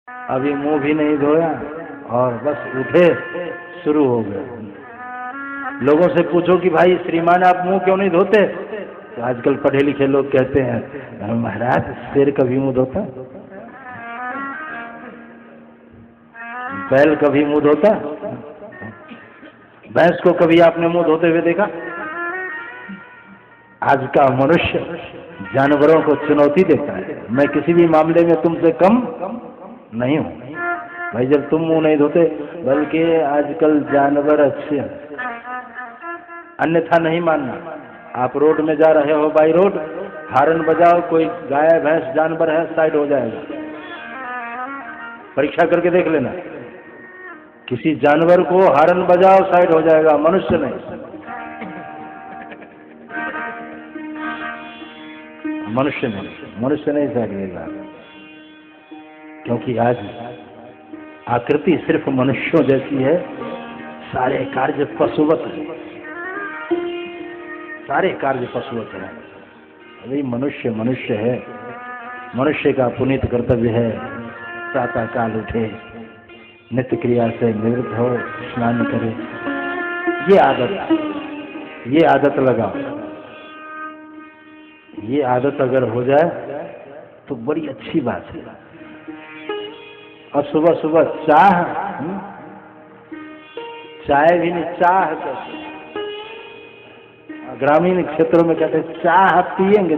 अभी मुंह भी नहीं धोया और बस उठे, शुरू हो गए। लोगों से पूछो कि भाई श्रीमान आप मुंह क्यों नहीं धोते, तो आजकल पढ़े लिखे लोग कहते हैं महाराज शेर कभी मुंह धोता, बैल कभी मुंह धोता, भैंस को कभी आपने मुंह धोते हुए देखा? आज का मनुष्य जानवरों को चुनौती देता है, मैं किसी भी मामले में तुमसे कम नहीं हूं भाई, जब तुम मुंह नहीं धोते, बल्कि आजकल जानवर अच्छे हैं, अन्यथा नहीं मानना। आप रोड में जा रहे हो, बाई रोड हार्न बजाओ, कोई गाय भैंस जानवर है साइड हो जाएगा, परीक्षा करके देख लेना। किसी जानवर को हार्न बजाओ साइड हो जाएगा, मनुष्य नहीं। मनुष्य नहीं साइड होगा, क्योंकि आज आकृति सिर्फ मनुष्यों जैसी है, सारे कार्य पशुवत है, सारे कार्य पशुवत है। अभी मनुष्य है, मनुष्य का पुनीत कर्तव्य है प्रातः काल उठे, नित्य क्रिया से निवृत्त हो, स्नान करे। ये आदत लगाओ। ये आदत अगर हो जाए तो बड़ी अच्छी बात है। और सुबह सुबह चाय भी नहीं, चाह कहते, ग्रामीण क्षेत्रों में कहते हैं चाह पिएंगे,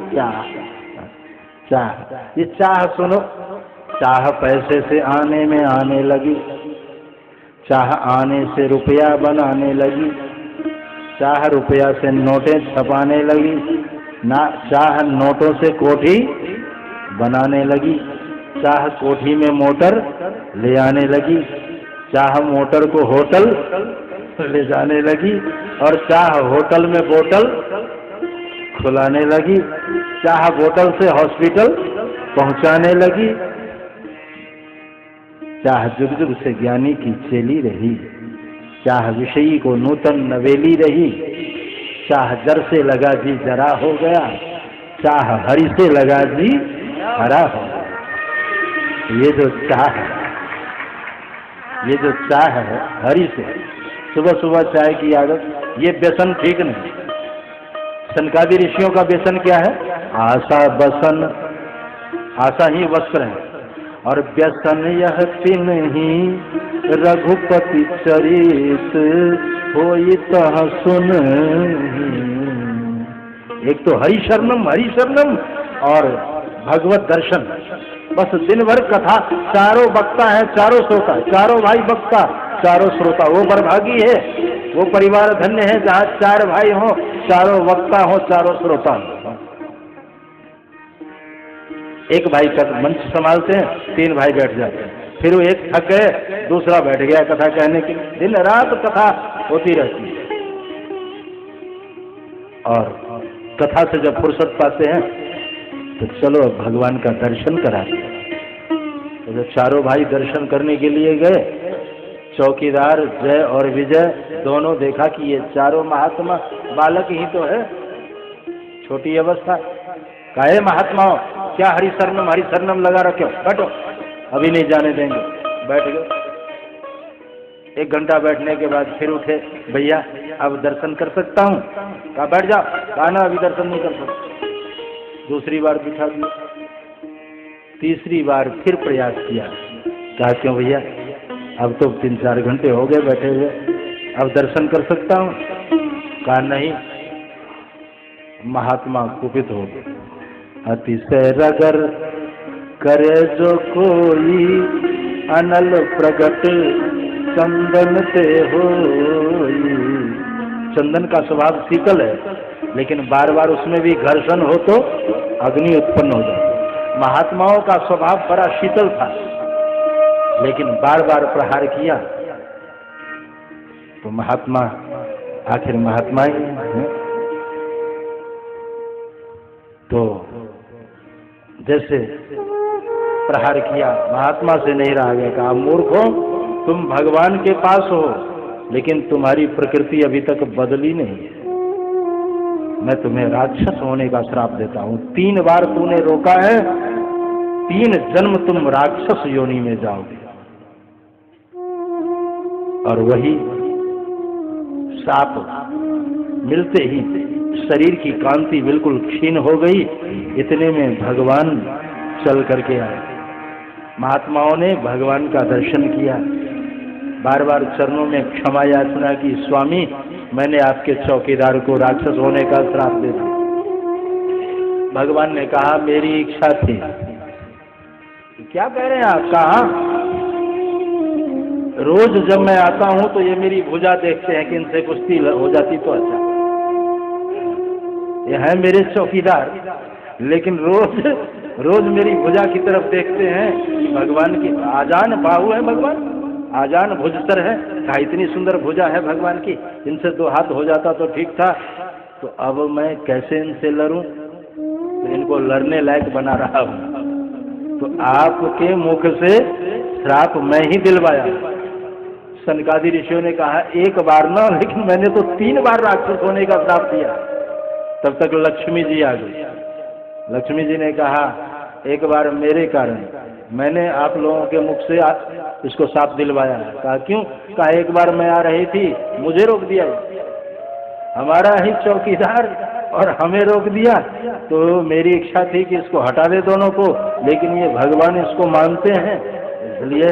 चाह। ये चाह सुनो, चाह पैसे से आने में आने लगी, चाह आने से रुपया बनाने लगी, चाह रुपया से नोटें छपाने लगी, ना चाह नोटों से कोठी बनाने लगी, चाह कोठी में मोटर ले आने लगी, चाह मोटर को होटल ले जाने लगी, और चाह होटल में बोतल खुलाने लगी, चाह बोतल से हॉस्पिटल पहुंचाने लगी। चाह जुग जुग से ज्ञानी की चेली रही, चाह विषयी को नूतन नवेली रही, चाह जर से लगा जी जरा हो गया, चाह हरि से लगा जी हरा हो गया। ये जो चाह है हरि से, सुबह सुबह चाय की आदत, ये व्यसन ठीक नहीं। सनकादि ऋषियों का व्यसन क्या है? आशा बसन, आशा ही वस्त्र है, और व्यसन यह तिन ही रघुपति चरित होई तह सुन। एक तो हरि शरणम और भगवत दर्शन, बस दिन भर कथा, चारों वक्ता है, चारों श्रोता, चारों भाई वक्ता, चारों श्रोता। वो बरभागी है, वो परिवार धन्य है जहाँ चार भाई हो, चारों वक्ता हो, चारों श्रोता हो। एक भाई का मंच संभालते हैं, तीन भाई बैठ जाते हैं, फिर वो एक थक गए, दूसरा बैठ गया कथा कहने के लिए। दिन रात कथा होती रहती है, और कथा से जब फुर्सत पाते हैं तो चलो भगवान का दर्शन कराते हैं। तो जब चारों भाई दर्शन करने के लिए गए, चौकीदार जय और विजय दोनों देखा कि ये चारों महात्मा बालक ही तो है, छोटी अवस्था। काहे महात्माओं, क्या हरि शरणम लगा रखे हो, बैठो, अभी नहीं जाने देंगे। बैठ गए। एक घंटा बैठने के बाद फिर उठे, भैया अब दर्शन कर सकता हूँ? कहा बैठ जाओ। कहा ना अभी दर्शन नहीं कर सकता। दूसरी बार बिठा दिया, तीसरी बार फिर प्रयास किया। कहा क्यों भैया, अब तो 3-4 घंटे हो गए बैठे हुए, अब दर्शन कर सकता हूँ? कहा नहीं। महात्मा कुपित हो गए। अतिशय रगर करे जो कोई, अनल प्रगट चंदन ते होई। चंदन का स्वभाव शीतल है, लेकिन बार बार उसमें भी घर्षण हो तो अग्नि उत्पन्न हो जाती। महात्माओं का स्वभाव बड़ा शीतल था, लेकिन बार बार प्रहार किया तो महात्मा आखिर महात्मा ही है। तो जैसे प्रहार किया, महात्मा से नहीं रहा गया। कहा मूर्खों, तुम भगवान के पास हो, लेकिन तुम्हारी प्रकृति अभी तक बदली नहीं है। मैं तुम्हें राक्षस होने का श्राप देता हूं। 3 बार तूने रोका है, 3 जन्म तुम राक्षस योनि में जाओगे। और वही साप मिलते ही शरीर की कांति बिल्कुल क्षीण हो गई। इतने में भगवान चल करके आए। महात्माओं ने भगवान का दर्शन किया, बार बार चरणों में क्षमा याचना की, स्वामी मैंने आपके चौकीदार को राक्षस होने का श्राप दे दिया। भगवान ने कहा मेरी इच्छा थी। क्या कह रहे हैं आप? कहा रोज जब मैं आता हूं तो ये मेरी भुजा देखते हैं कि इनसे कुश्ती हो जाती तो अच्छा। ये है मेरे चौकीदार, लेकिन रोज रोज मेरी भुजा की तरफ देखते हैं। भगवान की आजान बाहु है, भगवान आजान भुजतर है। कहा इतनी सुंदर भुजा है भगवान की, इनसे 2 हाथ हो जाता तो ठीक था। तो अब मैं कैसे इनसे लड़ूं? तो इनको लड़ने लायक बना रहा हूं। तो आपके मुख से श्राप मैं ही दिलवाया। सनकादि ऋषियों ने कहा एक बार ना, लेकिन मैंने तो 3 बार राक्षस होने का श्राप दिया। तब तक लक्ष्मी जी आ गई। लक्ष्मी जी ने कहा एक बार मेरे कारण मैंने आप लोगों के मुख से इसको श्राप दिलवाया। कहा क्यों? कहा एक बार मैं आ रही थी, मुझे रोक दिया, हमारा ही चौकीदार और हमें रोक दिया। तो मेरी इच्छा थी कि इसको हटा दे दोनों को, लेकिन ये भगवान इसको मानते हैं, इसलिए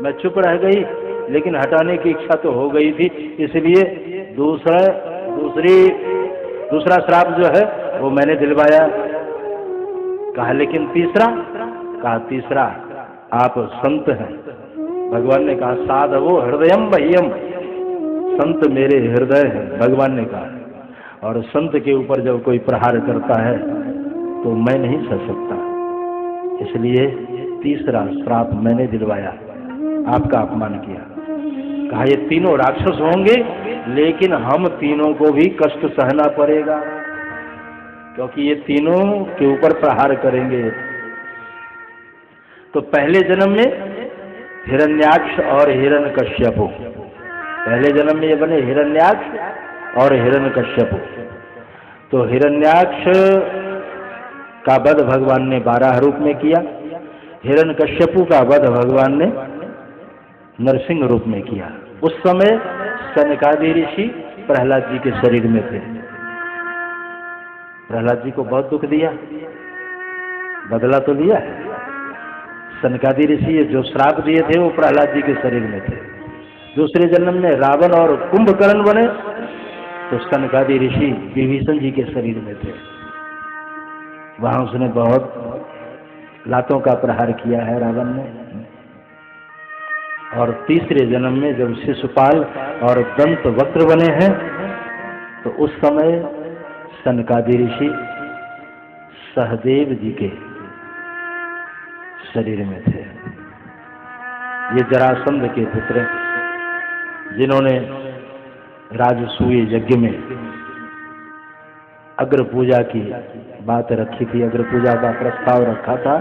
मैं चुप रह गई। लेकिन हटाने की इच्छा तो हो गई थी, इसलिए दूसरा श्राप जो है वो मैंने दिलवाया। कहा लेकिन तीसरा? कहा तीसरा आप संत हैं। भगवान ने कहा साधवो हृदयम बह्यम, संत मेरे हृदय है, भगवान ने कहा। और संत के ऊपर जब कोई प्रहार करता है तो मैं नहीं सह सकता, इसलिए तीसरा श्राप मैंने दिलवाया, आपका अपमान किया। कहा ये तीनों राक्षस होंगे, लेकिन हम तीनों को भी कष्ट सहना पड़ेगा, क्योंकि ये तीनों के ऊपर प्रहार करेंगे। तो पहले जन्म में हिरण्याक्ष और हिरण्यकश्यप, पहले जन्म में ये बने हिरण्याक्ष और हिरण्यकश्यप। तो हिरण्याक्ष का वध भगवान ने 12 रूप में किया, हिरण्यकश्यप का वध भगवान ने नरसिंह रूप में किया। उस समय सनकादि ऋषि प्रहलाद जी के शरीर में थे। प्रहलाद जी को बहुत दुख दिया, बदला तो लिया है। सनकादि ऋषि जो श्राप दिए थे वो प्रहलाद जी के शरीर में थे। दूसरे जन्म में रावण और कुंभकर्ण बने तो सनकादि ऋषि विभीषण जी के शरीर में थे। वहां उसने बहुत लातों का प्रहार किया है रावण ने। और तीसरे जन्म में जब शिशुपाल और दंत वक्र बने हैं तो उस समय सनकादि ऋषि सहदेव जी के शरीर में थे। ये जरासंध के पुत्र जिन्होंने राजसूय यज्ञ में अग्र पूजा की बात रखी थी, अग्र पूजा का प्रस्ताव रखा था।